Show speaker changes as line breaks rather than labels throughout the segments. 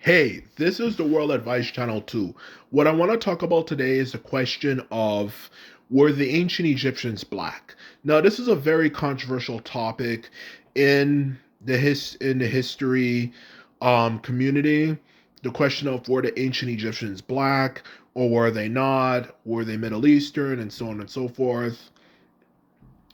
Hey, this is the World Advice Channel 2. What I want to talk about today is the question of were the ancient Egyptians black? Now, this is a very controversial topic in the history community. The question of were the ancient Egyptians black or were they not? Were they Middle Eastern and so on and so forth?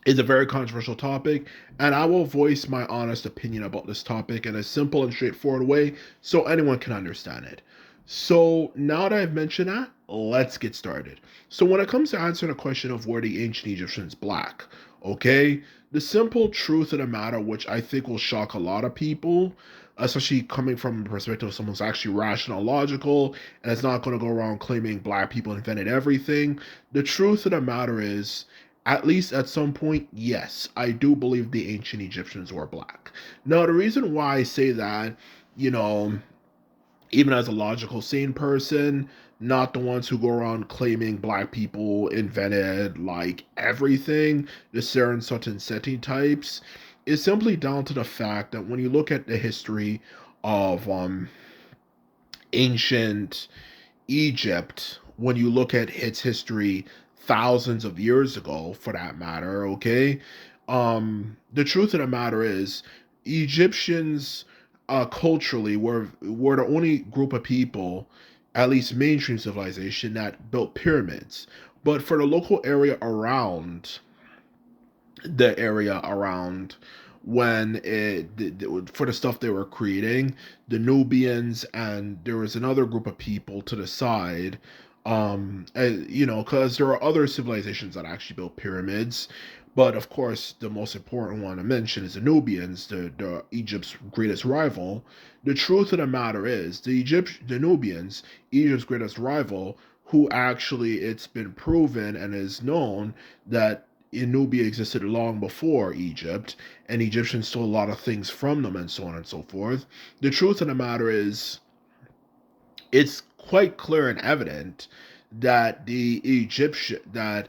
Is a very controversial topic, and I will voice my honest opinion about this topic in a simple and straightforward way so anyone can understand it. So, now that I've mentioned that, let's get started. So, when it comes to answering the question of were the ancient Egyptians black, okay, the simple truth of the matter, which I think will shock a lot of people, especially coming from the perspective of someone who's actually rational, logical, and is not going to go around claiming black people invented everything. The truth of the matter is, at least at some point, yes, I do believe the ancient Egyptians were black. Now, the reason why I say that, you know, even as a logical, sane person, not the ones who go around claiming black people invented like everything, the certain certain setting types, is simply down to the fact that when you look at the history of ancient Egypt, when you look at its history thousands of years ago, for that matter, okay, the truth of the matter is, Egyptians culturally were the only group of people, at least mainstream civilization, that built pyramids. But for the local area around the area around when for the stuff they were creating, the Nubians, and there was another group of people to the side, because there are other civilizations that actually built pyramids, but of course the most important one to mention is the Nubians, the Egypt's greatest rival. The truth of the matter is the Nubians, Egypt's greatest rival, who actually, it's been proven and is known that Nubia existed long before Egypt, and Egyptians stole a lot of things from them, and so on and so forth. The truth of the matter is, it's quite clear and evident that the Egyptian that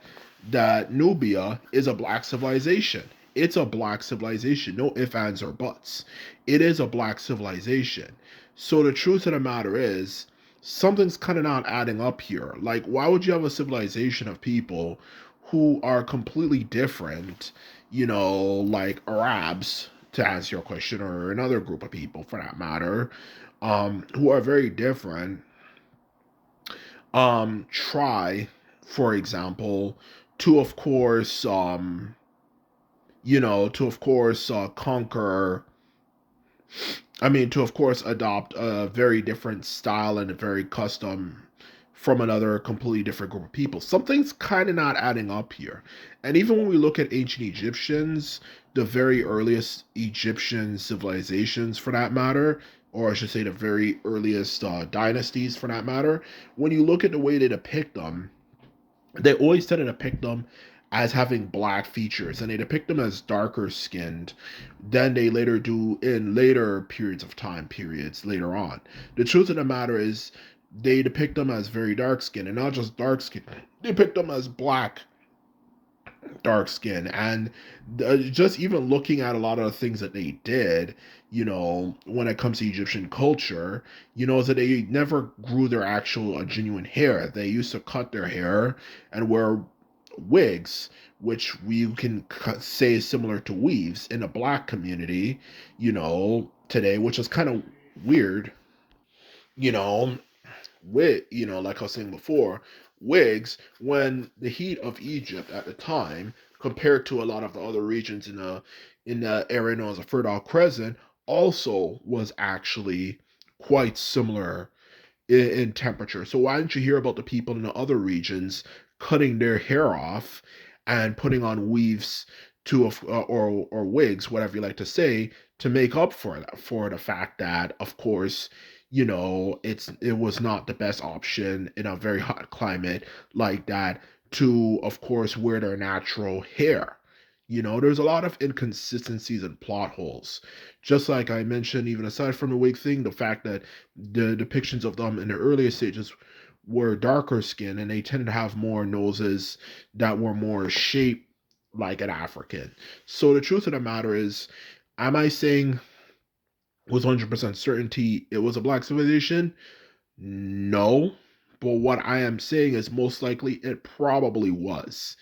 Nubia is a black civilization. It's a black civilization. No ifs, ands, or buts. It is a black civilization. So the truth of the matter is, something's kind of not adding up here. Like, why would you have a civilization of people who are completely different, like Arabs, to answer your question, or another group of people for that matter, who are very different, try, for example, to of course, conquer. I mean, to of course adopt a very different style and a very custom from another completely different group of people. Something's kind of not adding up here. And even when we look at ancient Egyptians, the very earliest Egyptian civilizations for that matter, or I should say the very earliest dynasties for that matter, when you look at the way they depict them, they always tend to depict them as having black features, and they depict them as darker skinned than they later do in later periods of time periods later on. The truth of the matter is, they depict them as very dark skinned, and not just dark skinned, they depict them as black dark skin. And just even looking at a lot of the things that they did, when it comes to Egyptian culture, is that they never grew their actual genuine hair. They used to cut their hair and wear wigs, which we can say is similar to weaves in the black community, today, which is kind of weird, you know, like I was saying before, wigs, when the heat of Egypt at the time, compared to a lot of the other regions in the area known as the Fertile Crescent, also was actually quite similar in temperature. So why didn't you hear about the people in the other regions cutting their hair off and putting on weaves or wigs, whatever you like to say, to make up for that, for the fact that, of course, it was not the best option in a very hot climate like that to, of course, wear their natural hair. There's a lot of inconsistencies and plot holes. Just like I mentioned, even aside from the wig thing, the fact that the depictions of them in the earlier stages were darker skin, and they tended to have more noses that were more shaped like an African. So the truth of the matter is, am I saying with 100% certainty it was a black civilization? No. But what I am saying is most likely it probably was.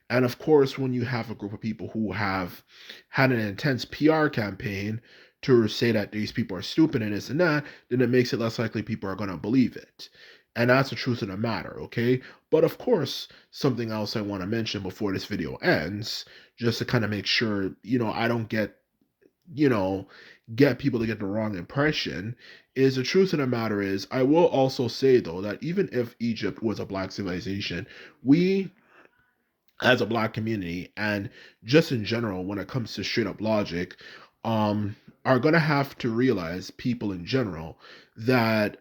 And of course, when you have a group of people who have had an intense PR campaign to say that these people are stupid and this and that, then it makes it less likely people are going to believe it. And that's the truth of the matter, okay? But of course, something else I want to mention before this video ends, just to kind of make sure, I don't you know, get people to get the wrong impression, is the truth of the matter is, I will also say though that even if Egypt was a black civilization, we as a black community and just in general when it comes to straight up logic, are gonna have to realize people in general that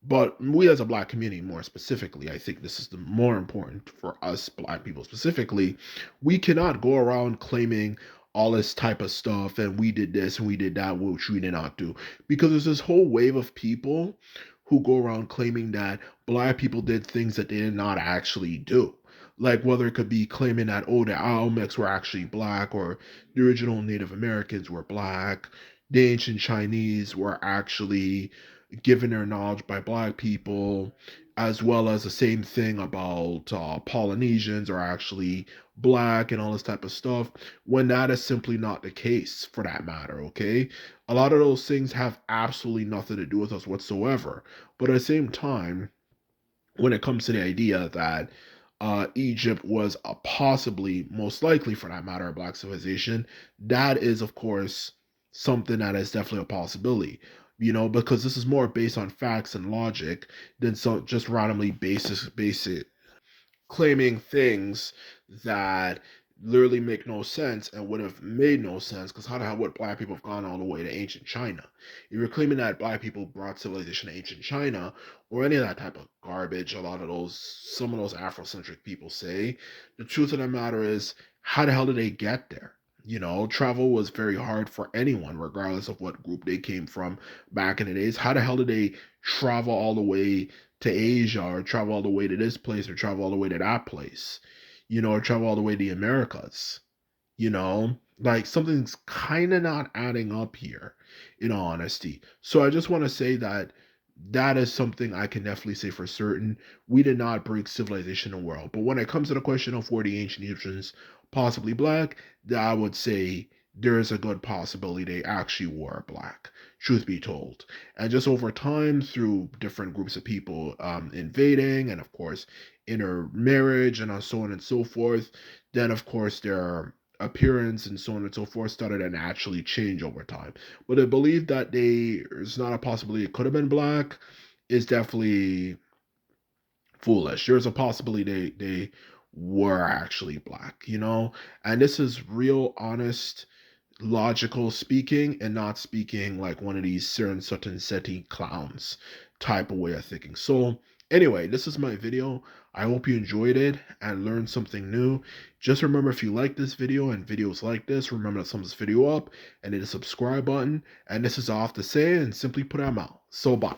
but we as a black community more specifically, I think this is the more important for us black people specifically, we cannot go around claiming all this type of stuff and we did this and we did that, which we did not do. Because there's this whole wave of people who go around claiming that black people did things that they did not actually do, like whether it could be claiming that the Olmecs were actually black, or the original Native Americans were black, the ancient Chinese were actually given their knowledge by black people, as well as the same thing about Polynesians are actually black and all this type of stuff, when that is simply not the case for that matter, okay? A lot of those things have absolutely nothing to do with us whatsoever. But at the same time, when it comes to the idea that Egypt was a possibly, most likely for that matter, a black civilization, that is, of course, something that is definitely a possibility. Because this is more based on facts and logic than so just randomly basic claiming things that literally make no sense and would have made no sense, because how the hell would black people have gone all the way to ancient China? If you're claiming that black people brought civilization to ancient China or any of that type of garbage, some of those Afrocentric people say, the truth of the matter is, how the hell did they get there? Travel was very hard for anyone, regardless of what group they came from back in the days. How the hell did they travel all the way to Asia, or travel all the way to this place, or travel all the way to that place, or travel all the way to the Americas? Like something's kind of not adding up here, in all honesty. So I just want to say that that is something I can definitely say for certain. We did not bring civilization in the world. But when it comes to the question of were the ancient Egyptians possibly black, I would say there is a good possibility they actually were black, truth be told. And just over time, through different groups of people invading, and of course, intermarriage, and so on and so forth, then of course their appearance and so on and so forth started to naturally change over time. But I believe that there's not a possibility it could have been black is definitely foolish. There's a possibility they were actually black, And this is real, honest, logical speaking, and not speaking like one of these certain Sutton Seti clowns type of way of thinking. So anyway, this is my video. I hope you enjoyed it and learned something new. Just remember, if you like this video and videos like this, remember to thumbs this video up and hit the subscribe button. And this is all I have to say, and simply put, I'm out. So bye.